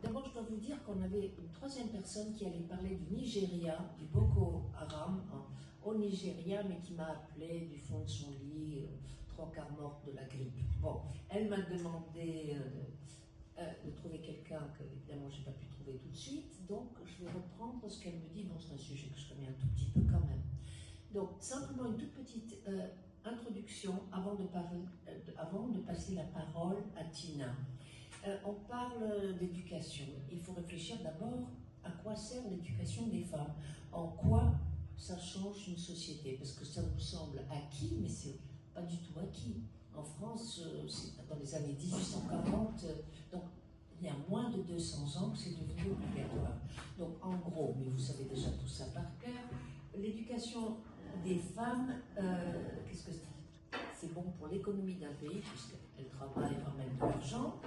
D'abord, je dois vous dire qu'on avait une troisième personne qui allait parler du Nigeria, du Boko Haram, au Nigeria, mais qui m'a appelé du fond de son lit, trois quarts morte de la grippe. Bon, elle m'a demandé de trouver quelqu'un que, évidemment, je n'ai pas pu trouver tout de suite, donc je vais reprendre ce qu'elle me dit. Bon, c'est un sujet que je connais un tout petit peu quand même. Donc, simplement une toute petite introduction avant de passer la parole à Tina. On parle d'éducation. Il faut réfléchir d'abord à quoi sert l'éducation des femmes, en quoi ça change une société, parce que ça nous semble acquis, mais c'est pas du tout acquis. En France, dans les années 1840, donc il y a moins de 200 ans que c'est devenu obligatoire. Donc en gros, mais vous savez déjà tout ça par cœur, l'éducation des femmes, qu'est-ce que c'est bon pour l'économie d'un pays, puisqu'elles travaillent, ramènent de l'argent.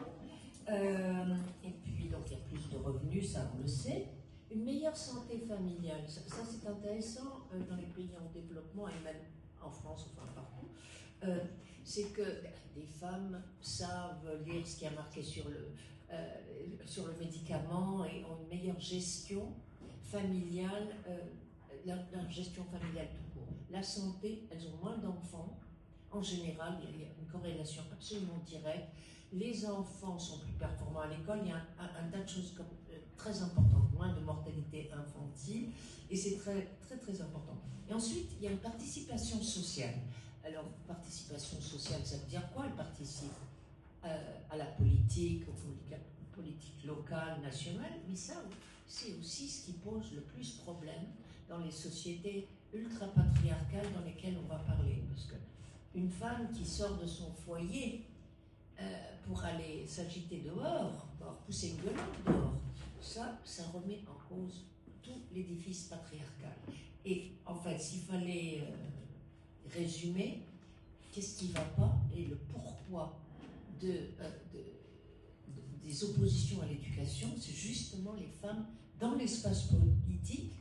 Et puis, donc, il y a plus de revenus, ça on le sait. Une meilleure santé familiale, ça c'est intéressant dans les pays en développement et même en France, enfin partout. C'est que les femmes savent lire ce qui a marqué sur le médicament et ont une meilleure gestion familiale, leur gestion familiale tout court. La santé, elles ont moins d'enfants. En général, il y a une corrélation absolument directe. Les enfants sont plus performants à l'école, il y a un tas de choses très importantes, moins de mortalité infantile, et c'est très, très, très important. Et ensuite, il y a une participation sociale. Alors, participation sociale, ça veut dire quoi? Elle participe à la politique, aux politiques locales, nationales, mais ça, c'est aussi ce qui pose le plus de problèmes dans les sociétés ultra-patriarcales dans lesquelles on va parler. Parce qu'une femme qui sort de son foyer pour aller s'agiter dehors, pousser une gueulante dehors, ça remet en cause tout l'édifice patriarcal. Et en fait, s'il fallait résumer, qu'est-ce qui ne va pas et le pourquoi des oppositions à l'éducation, c'est justement les femmes dans l'espace politique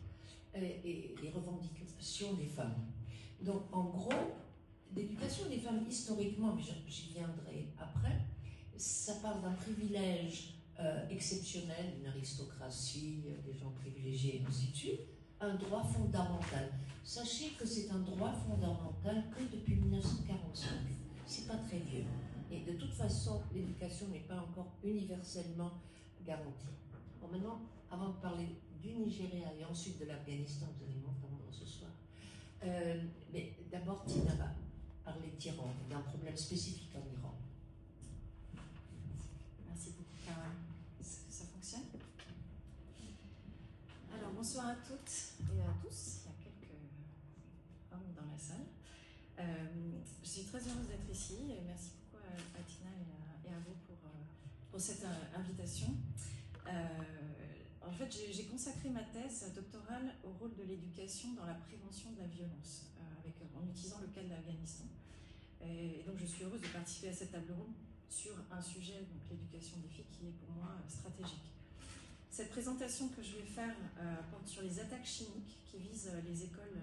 et les revendications des femmes. Donc en gros, l'éducation des femmes, historiquement, mais j'y viendrai après, ça parle d'un privilège exceptionnel, une aristocratie, des gens privilégiés, et ainsi de suite, un droit fondamental. Sachez que c'est un droit fondamental que depuis 1945. C'est pas très vieux. Et de toute façon, l'éducation n'est pas encore universellement garantie. Bon, maintenant, avant de parler du Nigeria et ensuite de l'Afghanistan, vous allez m'entendre ce soir, mais d'abord, Tina va parler d'Iran, d'un problème spécifique en Iran. Merci beaucoup, Caroline. Est-ce que ça fonctionne? Alors, bonsoir à toutes et à tous. Il y a quelques hommes dans la salle. Je suis très heureuse d'être ici et merci beaucoup à Tina et à vous pour cette invitation. En fait, j'ai consacré ma thèse doctorale au rôle de l'éducation dans la prévention de la violence, en utilisant le cas de l'Afghanistan. Et donc, je suis heureuse de participer à cette table ronde sur un sujet, donc l'éducation des filles, qui est pour moi stratégique. Cette présentation que je vais faire porte sur les attaques chimiques qui visent les écoles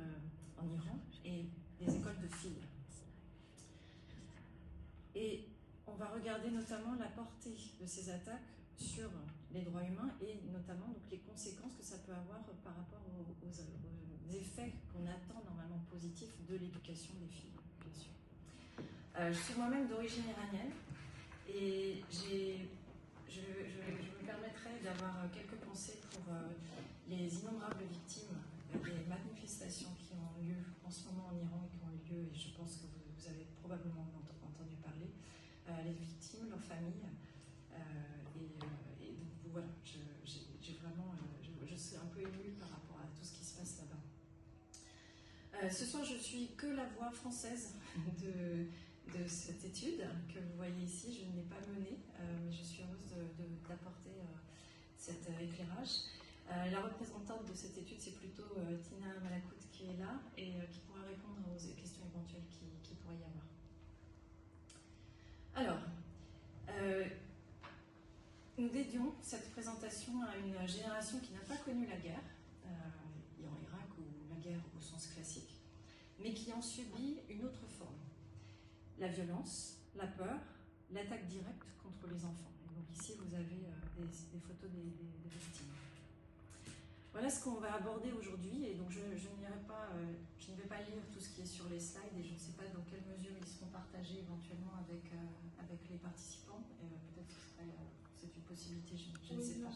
en Iran et les écoles de filles. Et on va regarder notamment la portée de ces attaques sur les droits humains et notamment donc, les conséquences que ça peut avoir par rapport aux effets qu'on attend normalement positifs de l'éducation des filles, bien sûr. Je suis moi-même d'origine iranienne et je me permettrai d'avoir quelques pensées pour les innombrables victimes des manifestations qui ont lieu en ce moment en Iran et qui ont eu lieu, et je pense que vous avez probablement entendu parler, les victimes, leurs familles. Et donc voilà, j'ai vraiment, je suis un peu émue par rapport à tout ce qui se passe là-bas. Ce soir, je suis que la voix française de cette étude que vous voyez ici. Je ne l'ai pas menée, mais je suis heureuse d'apporter cet éclairage. La représentante de cette étude, c'est plutôt Tina Malakout qui est là et qui pourra répondre aux questions éventuelles qui pourrait y avoir. Alors, nous dédions cette présentation à une génération qui n'a pas connu la guerre, en Irak ou la guerre au sens classique, mais qui en subit une autre forme. La violence, la peur, l'attaque directe contre les enfants. Et donc Donc ici, vous avez des photos des victimes. Voilà ce qu'on va aborder aujourd'hui, et donc je ne vais pas lire tout ce qui est sur les slides, et je ne sais pas dans quelle mesure ils seront partagés éventuellement avec les participants. Peut-être que c'est une possibilité, je ne sais pas.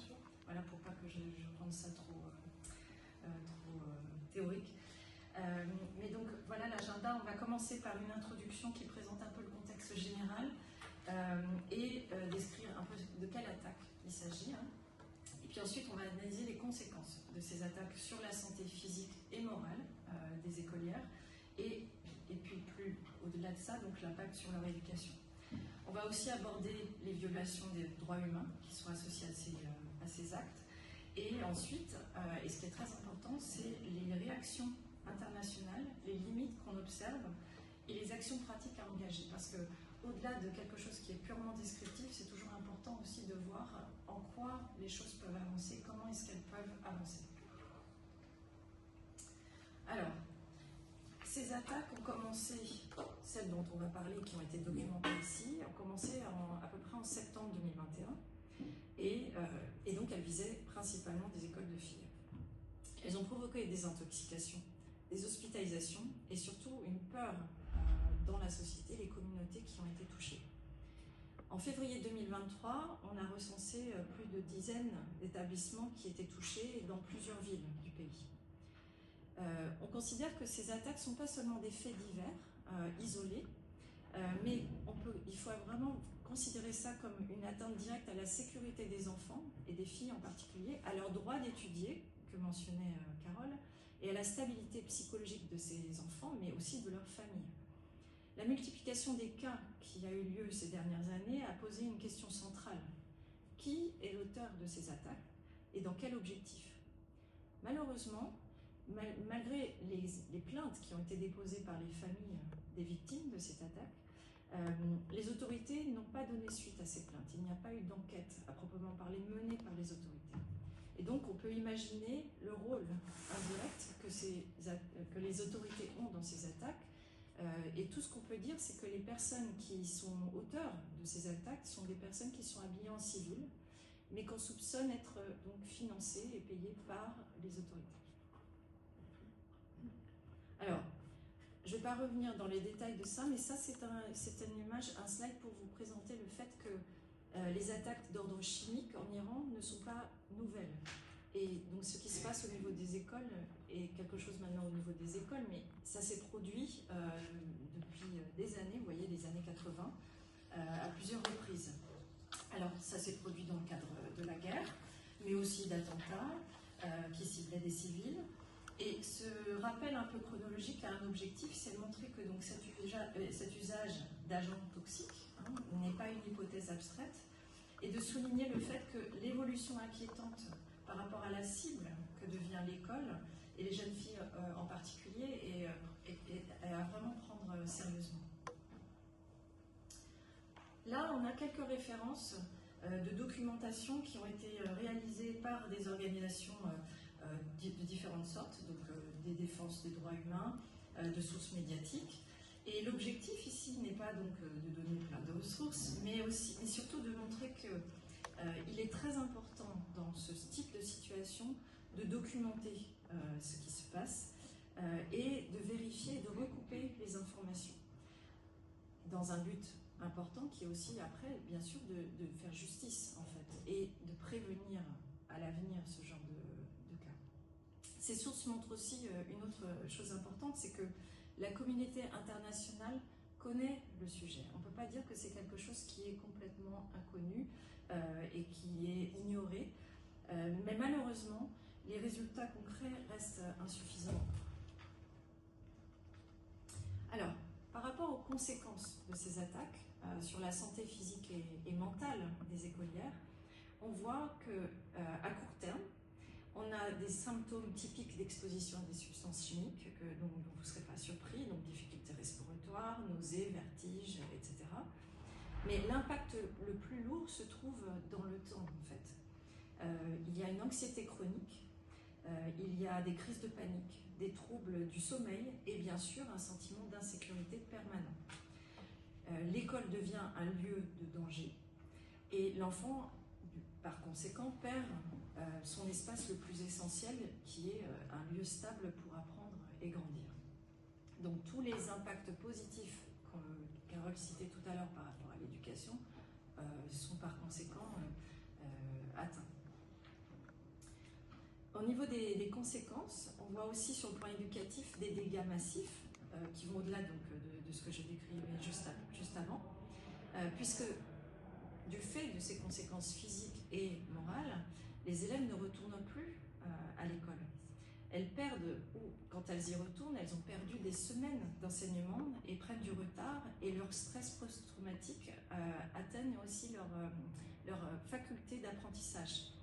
Voilà, pour pas que je rende ça trop théorique. Mais donc voilà l'agenda. On va commencer par une introduction qui présente un peu le contexte général et décrire un peu de quelle attaque il s'agit. Et puis ensuite, on va analyser les conséquences de ces attaques sur la santé physique et morale des écolières, et puis plus au-delà de ça, donc l'impact sur leur éducation. On va aussi aborder les violations des droits humains qui sont associées à ces actes. Et ensuite, et ce qui est très important, c'est les réactions internationales, les limites qu'on observe et les actions pratiques à engager. Parce que au-delà de quelque chose qui est purement descriptif, c'est toujours important aussi de voir en quoi les choses peuvent avancer, comment est-ce qu'elles peuvent avancer. Alors, ces attaques ont commencé, celles dont on va parler, qui ont été documentées ici, ont commencé à peu près en septembre 2021, et donc elles visaient principalement des écoles de filles. Elles ont provoqué des intoxications, des hospitalisations, et surtout une peur dans la société, les communautés qui ont été touchées. En février 2023, on a recensé plus de dizaines d'établissements qui étaient touchés dans plusieurs villes du pays. On considère que ces attaques ne sont pas seulement des faits divers, isolés, mais il faut vraiment considérer ça comme une atteinte directe à la sécurité des enfants, et des filles en particulier, à leur droit d'étudier, que mentionnait Carole, et à la stabilité psychologique de ces enfants, mais aussi de leur famille. La multiplication des cas qui a eu lieu ces dernières années a posé une question centrale. Qui est l'auteur de ces attaques et dans quel objectif? Malheureusement, malgré les plaintes qui ont été déposées par les familles des victimes de cette attaque, les autorités n'ont pas donné suite à ces plaintes. Il n'y a pas eu d'enquête à proprement parler menée par les autorités. Et donc on peut imaginer le rôle indirect que les autorités ont dans ces attaques. Et tout ce qu'on peut dire, c'est que les personnes qui sont auteurs de ces attaques sont des personnes qui sont habillées en civil, mais qu'on soupçonne être donc financées et payées par les autorités. Alors, je ne vais pas revenir dans les détails de ça, mais ça c'est une image, un slide pour vous présenter le fait que les attaques d'ordre chimique en Iran ne sont pas nouvelles. Et donc ce qui se passe au niveau des écoles est quelque chose maintenant au niveau des écoles, mais ça s'est produit depuis des années, vous voyez, les années 80, à plusieurs reprises. Alors ça s'est produit dans le cadre de la guerre, mais aussi d'attentats qui ciblaient des civils. Et ce rappel un peu chronologique a un objectif, c'est de montrer que donc, cet usage d'agents toxiques n'est pas une hypothèse abstraite, et de souligner le fait que l'évolution inquiétante par rapport à la cible que devient l'école, et les jeunes filles en particulier, est à vraiment prendre sérieusement. Là, on a quelques références de documentation qui ont été réalisées par des organisations de différentes sortes, donc des défenses des droits humains, de sources médiatiques. Et l'objectif ici n'est pas donc de donner plein de ressources, mais surtout de montrer qu'il est très important dans ce type de situation de documenter ce qui se passe et de vérifier et de recouper les informations dans un but important qui est aussi après, bien sûr, de faire justice en fait et de prévenir à l'avenir ce genre de cas. Ces sources montrent aussi une autre chose importante, c'est que la communauté internationale connaît le sujet. On ne peut pas dire que c'est quelque chose qui est complètement inconnu et qui est ignoré, mais malheureusement, les résultats concrets restent insuffisants. Alors, par rapport aux conséquences de ces attaques sur la santé physique et mentale des écolières, on voit qu'à court terme, on a des symptômes typiques d'exposition à des substances chimiques dont vous ne serez pas surpris, donc difficultés respiratoires, nausées, vertiges, etc. Mais l'impact le plus lourd se trouve dans le temps, en fait. Il y a une anxiété chronique, il y a des crises de panique, des troubles du sommeil et bien sûr un sentiment d'insécurité permanent. L'école devient un lieu de danger Et l'enfant, par conséquent, perd son espace le plus essentiel, qui est un lieu stable pour apprendre et grandir. Donc tous les impacts positifs que Carole citait tout à l'heure par rapport à l'éducation sont par conséquent atteints. Au niveau des conséquences, on voit aussi sur le plan éducatif des dégâts massifs qui vont au-delà de ce que je décrivais juste avant, puisque du fait de ces conséquences physiques et morales, les élèves ne retournent plus à l'école. Elles perdent, ou quand elles y retournent, elles ont perdu des semaines d'enseignement et prennent du retard, et leur stress post-traumatique atteigne aussi leur faculté d'apprentissage.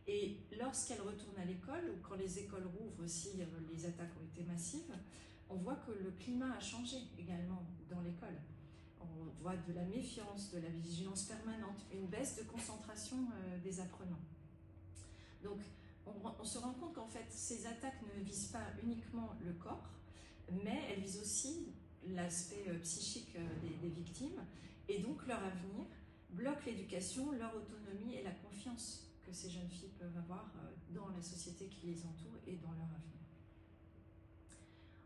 Et lorsqu'elles retournent à l'école, ou quand les écoles rouvrent, si les attaques ont été massives, on voit que le climat a changé également dans l'école. On voit de la méfiance, de la vigilance permanente, une baisse de concentration des apprenants. Donc, on se rend compte qu'en fait, ces attaques ne visent pas uniquement le corps, mais elles visent aussi l'aspect psychique des victimes, et donc leur avenir bloque l'éducation, leur autonomie et la confiance que ces jeunes filles peuvent avoir dans la société qui les entoure et dans leur avenir.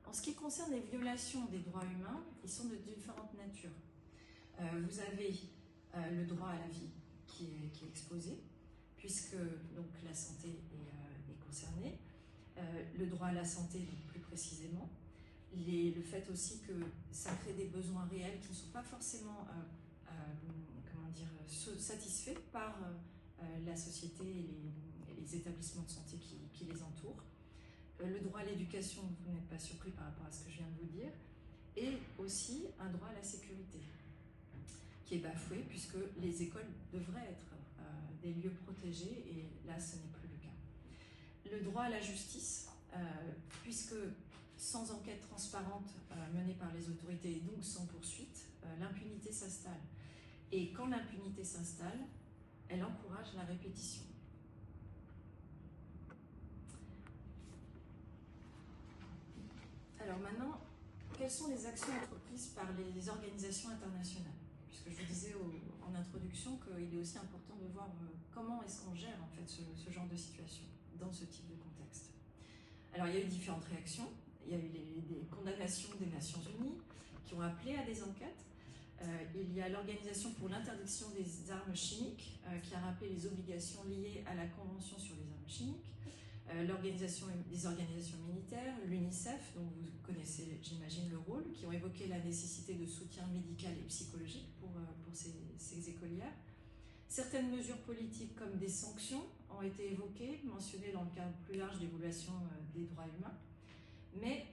En ce qui concerne les violations des droits humains, ils sont de différentes natures. Vous avez le droit à la vie qui est exposé, puisque donc, la santé est concernée, le droit à la santé donc, plus précisément, le fait aussi que ça crée des besoins réels qui ne sont pas forcément satisfaits par la société et les établissements de santé qui les entourent. Le droit à l'éducation, vous n'êtes pas surpris par rapport à ce que je viens de vous dire, et aussi un droit à la sécurité, qui est bafoué puisque les écoles devraient être des lieux protégés, et là ce n'est plus le cas. Le droit à la justice, puisque sans enquête transparente menée par les autorités et donc sans poursuite, l'impunité s'installe. Et quand l'impunité s'installe, elle encourage la répétition. Alors maintenant, quelles sont les actions entreprises par les organisations internationales ? Puisque je vous disais en introduction qu'il est aussi important de voir comment est-ce qu'on gère en fait ce genre de situation dans ce type de contexte. Alors il y a eu différentes réactions. Il y a eu des condamnations des Nations Unies qui ont appelé à des enquêtes. Il y a l'Organisation pour l'interdiction des armes chimiques qui a rappelé les obligations liées à la Convention sur les armes chimiques. L'organisation des organisations militaires, l'UNICEF, dont vous connaissez, j'imagine, le rôle, qui ont évoqué la nécessité de soutien médical et psychologique pour ces écolières. Certaines mesures politiques, comme des sanctions, ont été évoquées, mentionnées dans le cadre plus large d'évaluation des droits humains. Mais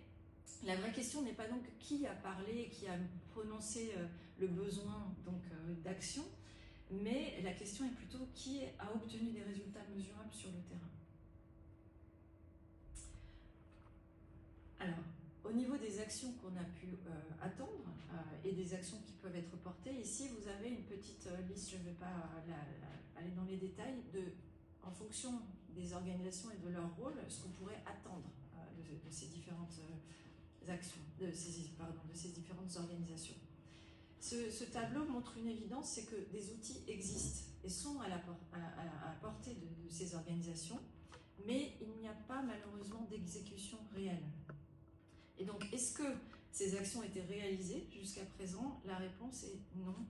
la vraie question n'est pas donc qui a parlé, qui a prononcé le besoin d'action, mais la question est plutôt qui a obtenu des résultats mesurables sur le terrain. Alors, au niveau des actions qu'on a pu attendre et des actions qui peuvent être portées, ici vous avez une petite liste, je ne vais pas aller dans les détails, en fonction des organisations et de leur rôle, ce qu'on pourrait attendre de ces différentes actions, de ces différentes organisations. Ce tableau montre une évidence, c'est que des outils existent et sont à la portée de ces organisations, mais il n'y a pas malheureusement d'exécution réelle. Et donc, est-ce que ces actions ont été réalisées jusqu'à présent? La réponse est non,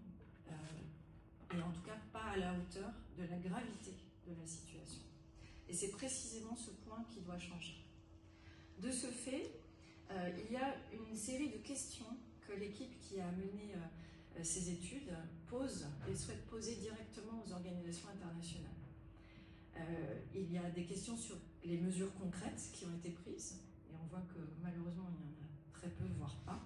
et en tout cas pas à la hauteur de la gravité de la situation. Et c'est précisément ce point qui doit changer. De ce fait, il y a une série de questions que l'équipe qui a mené ces études pose et souhaite poser directement aux organisations internationales. Il y a des questions sur les mesures concrètes qui ont été prises, et on voit que malheureusement il y en a très peu, voire pas.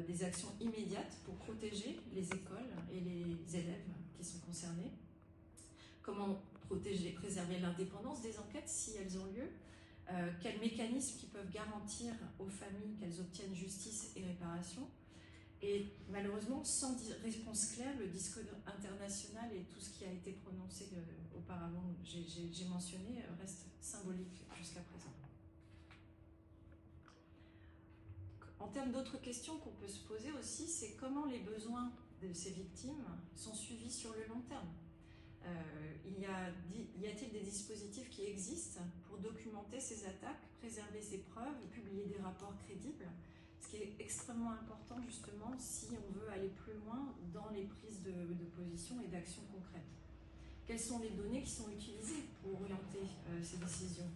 Des actions immédiates pour protéger les écoles et les élèves qui sont concernés. Comment préserver l'indépendance des enquêtes si elles ont lieu. Quels mécanismes qui peuvent garantir aux familles qu'elles obtiennent justice et réparation. Et malheureusement, sans réponse claire, le discours international et tout ce qui a été prononcé auparavant, j'ai mentionné, reste symbolique jusqu'à présent. En termes d'autres questions qu'on peut se poser aussi, c'est comment les besoins de ces victimes sont suivis sur le long terme? Y a-t-il des dispositifs qui existent pour documenter ces attaques, préserver ces preuves, publier des rapports crédibles? Ce qui est extrêmement important justement si on veut aller plus loin dans les prises de position et d'actions concrètes. Quelles sont les données qui sont utilisées pour orienter ces décisions?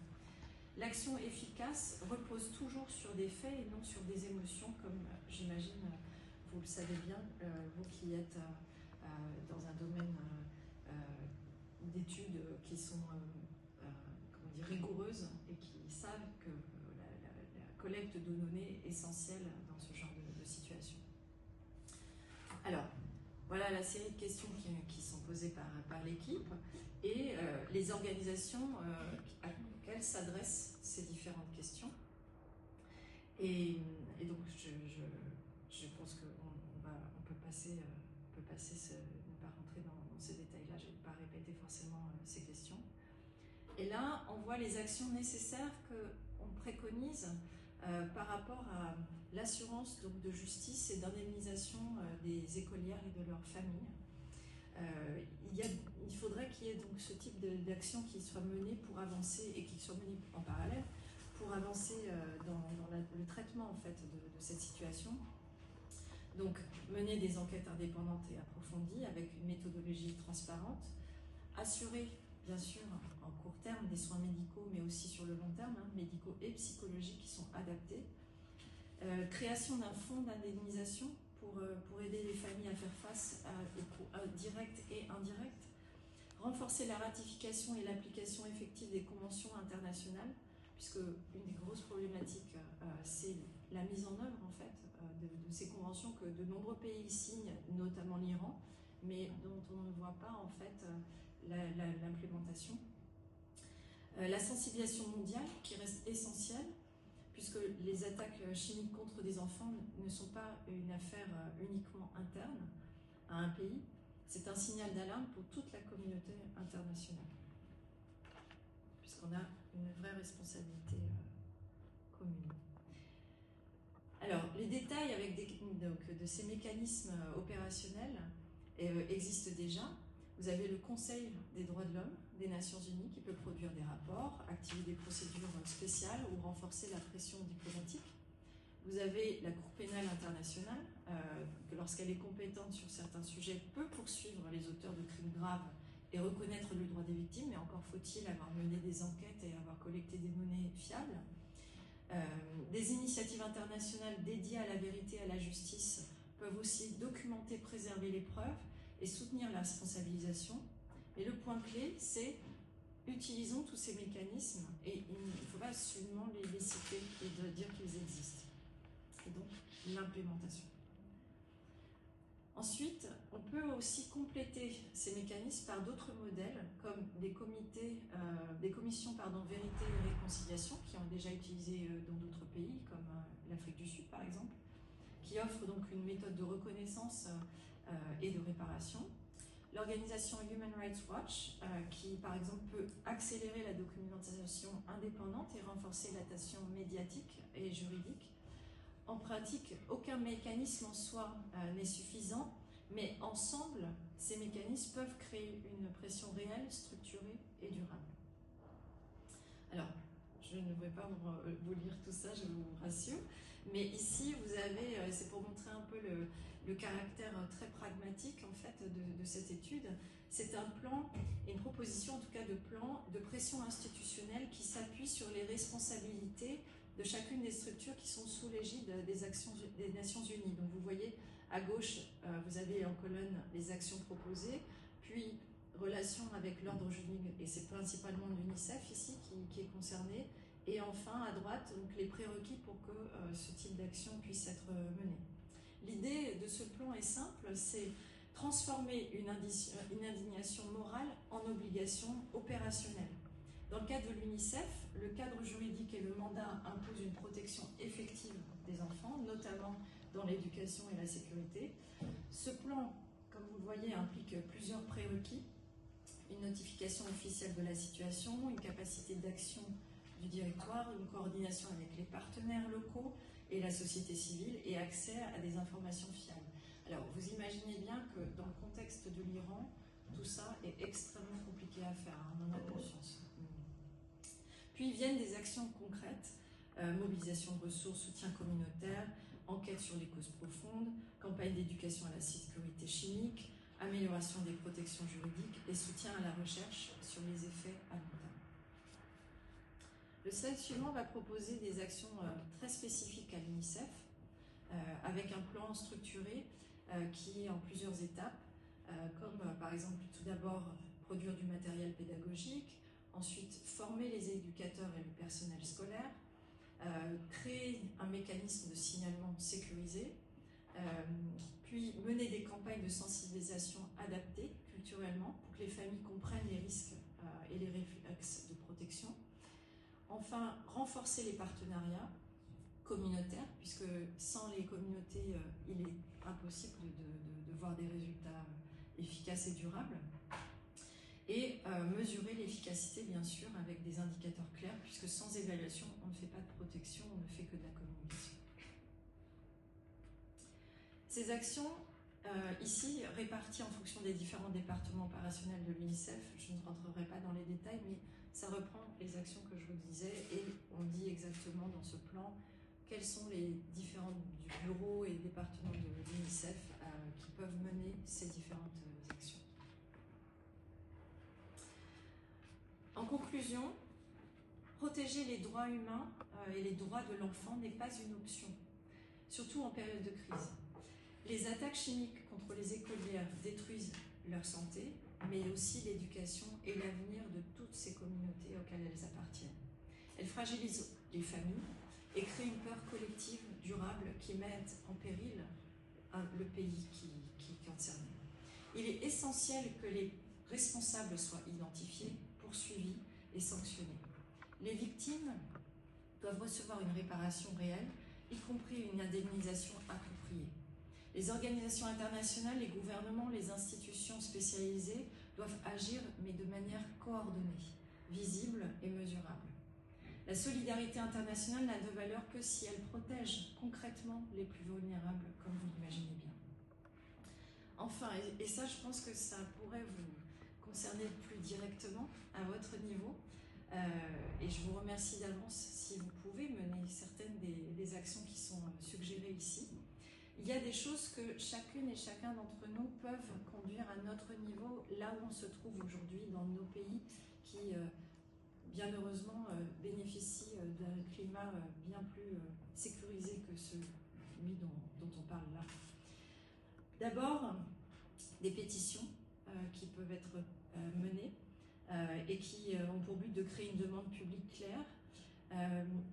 L'action efficace repose toujours sur des faits et non sur des émotions, comme j'imagine vous le savez bien, vous qui êtes dans un domaine d'études qui sont rigoureuses et qui savent que la collecte de données est essentielle dans ce genre de situation. Alors, voilà la série de questions qui sont posées par l'équipe et les organisations auxquelles s'adressent ces différentes questions. Et donc, je pense qu'on peut passer, ne pas rentrer dans ces détails-là, je ne vais pas répéter forcément ces questions. Et là, on voit les actions nécessaires qu'on préconise par rapport à l'assurance de justice et d'indemnisation des écolières et de leurs familles. Il faudrait qu'il y ait donc ce type d'action qui soit menée pour avancer et qui soit menée en parallèle pour avancer dans le traitement en fait de cette situation. Donc, mener des enquêtes indépendantes et approfondies avec une méthodologie transparente, assurer, bien sûr, en court terme, des soins médicaux, mais aussi sur le long terme, médicaux et psychologiques qui sont adaptés, création d'un fonds d'indemnisation pour aider les familles à faire face aux coûts directs et indirects, renforcer la ratification et l'application effective des conventions internationales, puisque une des grosses problématiques, c'est la mise en œuvre, en fait, de ces conventions que de nombreux pays signent, notamment l'Iran, mais dont on ne voit pas, en fait, l'implémentation. La sensibilisation mondiale, qui reste essentielle, puisque les attaques chimiques contre des enfants ne sont pas une affaire uniquement interne à un pays, c'est un signal d'alarme pour toute la communauté internationale, puisqu'on a une vraie responsabilité commune. Alors, les détails avec de ces mécanismes opérationnels existent déjà. Vous avez le Conseil des droits de l'homme des Nations Unies qui peut produire des rapports, activer des procédures spéciales ou renforcer la pression diplomatique. Vous avez la Cour pénale internationale, que lorsqu'elle est compétente sur certains sujets, peut poursuivre les auteurs de crimes graves et reconnaître le droit des victimes, mais encore faut-il avoir mené des enquêtes et avoir collecté des données fiables. Des initiatives internationales dédiées à la vérité et à la justice peuvent aussi documenter, préserver les preuves et soutenir la responsabilisation. Et le point clé, c'est utilisons tous ces mécanismes et il ne faut pas absolument les citer et de dire qu'ils existent. Et donc, l'implémentation. Ensuite, on peut aussi compléter ces mécanismes par d'autres modèles, comme des commissions vérité et réconciliation, qui ont déjà utilisé dans d'autres pays, comme l'Afrique du Sud par exemple, qui offrent donc une méthode de reconnaissance et de réparation. L'organisation Human Rights Watch, qui par exemple peut accélérer la documentation indépendante et renforcer l'attention médiatique et juridique. En pratique, aucun mécanisme en soi n'est suffisant, mais ensemble, ces mécanismes peuvent créer une pression réelle, structurée et durable. Alors, je ne vais pas vous lire tout ça, je vous rassure, mais ici, vous avez, c'est pour montrer un peu le caractère très pragmatique en fait de cette étude. C'est un plan, une proposition en tout cas de plan de pression institutionnelle qui s'appuie sur les responsabilités de chacune des structures qui sont sous l'égide des Nations Unies. Donc vous voyez à gauche, vous avez en colonne les actions proposées, puis relation avec l'ordre juridique, et c'est principalement l'UNICEF ici qui est concerné, et enfin à droite, donc les prérequis pour que ce type d'action puisse être mené. L'idée de ce plan est simple, c'est transformer une indignation morale en obligation opérationnelle. Dans le cas de l'UNICEF, le cadre juridique et le mandat imposent une protection effective des enfants, notamment dans l'éducation et la sécurité. Ce plan, comme vous le voyez, implique plusieurs prérequis. Une notification officielle de la situation, une capacité d'action du directoire, une coordination avec les partenaires locaux et la société civile et accès à des informations fiables. Alors, vous imaginez bien que dans le contexte de l'Iran, tout ça est extrêmement compliqué à faire, hein, on en a conscience. Puis viennent des actions concrètes, mobilisation de ressources, soutien communautaire, enquête sur les causes profondes, campagne d'éducation à la sécurité chimique, amélioration des protections juridiques et soutien à la recherche sur les effets à long terme. Le slide suivant va proposer des actions très spécifiques à l'UNICEF, avec un plan structuré qui est en plusieurs étapes, comme par exemple tout d'abord produire du matériel pédagogique, ensuite former les éducateurs et le personnel scolaire, créer un mécanisme de signalement sécurisé, puis mener des campagnes de sensibilisation adaptées culturellement pour que les familles comprennent les risques et les réflexes de protection. Enfin, renforcer les partenariats communautaires, puisque sans les communautés, il est impossible de voir des résultats efficaces et durables. Et mesurer l'efficacité, bien sûr, avec des indicateurs clairs, puisque sans évaluation, on ne fait pas de protection, on ne fait que de la communication. Ces actions, ici, réparties en fonction des différents départements opérationnels de l'UNICEF, je ne rentrerai pas dans les détails, mais ça reprend les actions que je vous disais, et on dit exactement dans ce plan quels sont les différents bureaux et départements de l'UNICEF qui peuvent mener ces différentes actions. En conclusion, protéger les droits humains et les droits de l'enfant n'est pas une option, surtout en période de crise. Les attaques chimiques contre les écolières détruisent leur santé, mais aussi l'éducation et l'avenir de toutes ces communautés auxquelles elles appartiennent. Elles fragilisent les familles et créent une peur collective durable qui met en péril le pays qui est concerné. Il est essentiel que les responsables soient identifiés, poursuivis et sanctionnés. Les victimes doivent recevoir une réparation réelle, y compris une indemnisation appropriée. Les organisations internationales, les gouvernements, les institutions spécialisées doivent agir, mais de manière coordonnée, visible et mesurable. La solidarité internationale n'a de valeur que si elle protège concrètement les plus vulnérables, comme vous l'imaginez bien. Enfin, et ça, je pense que ça pourrait vous concerner plus directement à votre niveau, et je vous remercie d'avance si vous pouvez mener certaines des actions qui sont suggérées ici. Il y a des choses que chacune et chacun d'entre nous peuvent conduire à notre niveau, là où on se trouve aujourd'hui dans nos pays qui, bien heureusement, bénéficient d'un climat bien plus sécurisé que celui dont on parle là. D'abord, des pétitions qui peuvent être menées et qui ont pour but de créer une demande publique claire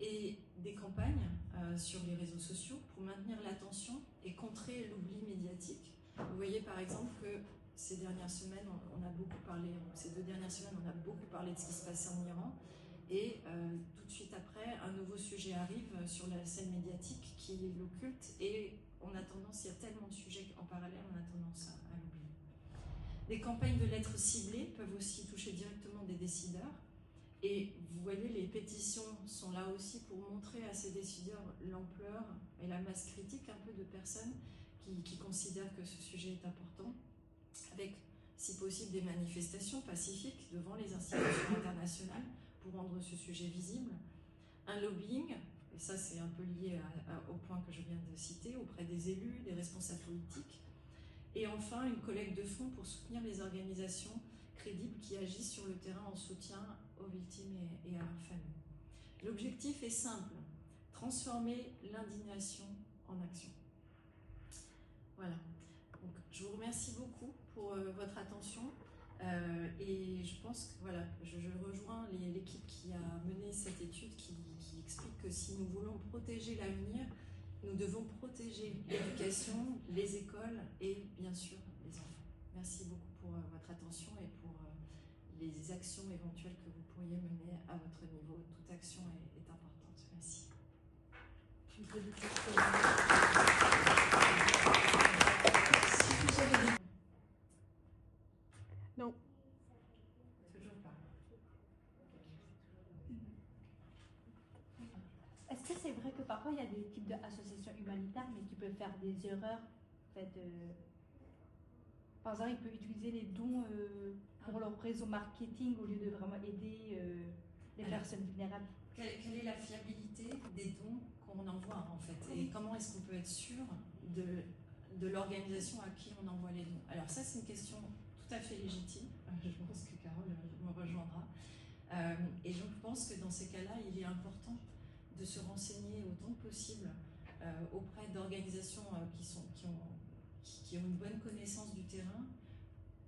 et des campagnes sur les réseaux sociaux pour maintenir l'attention et contrer l'oubli médiatique. Vous voyez par exemple que ces dernières semaines, on a beaucoup parlé, ces 2 dernières semaines, on a beaucoup parlé de ce qui se passait en Iran, et tout de suite après, un nouveau sujet arrive sur la scène médiatique qui l'occulte, et on a tendance, il y a tellement de sujets en parallèle, on a tendance à l'oublier. Des campagnes de lettres ciblées peuvent aussi toucher directement des décideurs. Et vous voyez, les pétitions sont là aussi pour montrer à ces décideurs l'ampleur et la masse critique un peu de personnes qui considèrent que ce sujet est important, avec, si possible, des manifestations pacifiques devant les institutions internationales pour rendre ce sujet visible, un lobbying, et ça c'est un peu lié au point que je viens de citer, auprès des élus, des responsables politiques, et enfin une collecte de fonds pour soutenir les organisations crédibles qui agissent sur le terrain en soutien aux victimes et à leurs familles. L'objectif est simple, transformer l'indignation en action. Voilà. Donc, je vous remercie beaucoup pour votre attention et je pense que voilà, je rejoins l'équipe qui a mené cette étude qui explique que si nous voulons protéger l'avenir, nous devons protéger l'éducation, les écoles et bien sûr les enfants. Merci beaucoup pour votre attention et pour les actions éventuelles que vous pourriez mener à votre niveau. Toute action est importante. Merci. Non. Toujours pas. Est-ce que c'est vrai que parfois il y a des types d'associations humanitaires mais qui peuvent faire des erreurs fait. Par exemple, ils peuvent utiliser les dons pour leur réseau marketing au lieu de vraiment aider les personnes vulnérables. Quelle est la fiabilité des dons qu'on envoie en fait? Et comment est-ce qu'on peut être sûr de l'organisation à qui on envoie les dons? Alors ça, c'est une question tout à fait légitime. Je pense que Carole me rejoindra. Et je pense que dans ces cas-là, il est important de se renseigner autant que possible auprès d'organisations qui ont une bonne connaissance du terrain,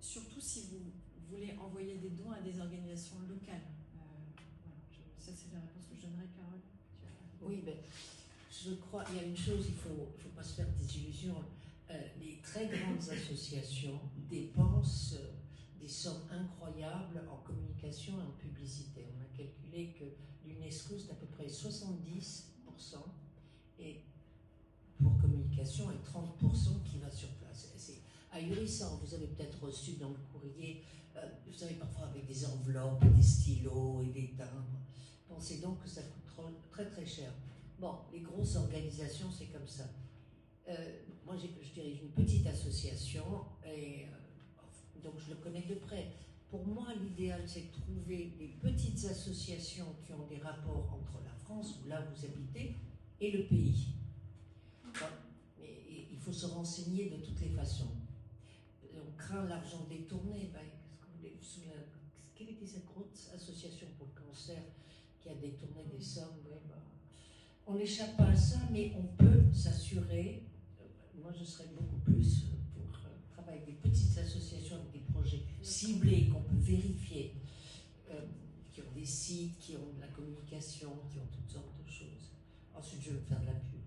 surtout si vous voulez envoyer des dons à des organisations locales. Ça, c'est la réponse que je donnerai, Carole. Oui, mais je crois qu'il y a une chose, il ne faut pas se faire des illusions. Les très grandes associations dépensent des sommes incroyables en communication et en publicité. On a calculé que l'UNESCO, c'est à peu près 70% et pour communication et 30% qui va sur place. C'est ahurissant. Vous avez peut-être reçu dans le courrier, vous savez, parfois avec des enveloppes, des stylos et des timbres. Pensez donc que ça coûte très très cher. Bon, les grosses organisations, c'est comme ça. Moi, je dirige une petite association et donc je le connais de près. Pour moi, l'idéal, c'est de trouver des petites associations qui ont des rapports entre la France, où là vous habitez, et le pays. Bon, mais il faut se renseigner de toutes les façons. On craint l'argent détourné. Ben, quelle était cette grosse association pour le cancer qui a détourné des sommes? On n'échappe pas à ça, mais on peut s'assurer. Moi, je serais beaucoup plus pour travailler avec des petites associations, avec des projets ciblés qu'on peut vérifier, qui ont des sites, qui ont de la communication, qui ont toutes sortes de choses. Ensuite, je vais faire de la pub.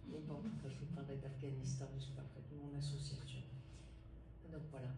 Mais bon, quand je vous parlerai d'Afghanistan, je parlerai de mon association. Donc voilà.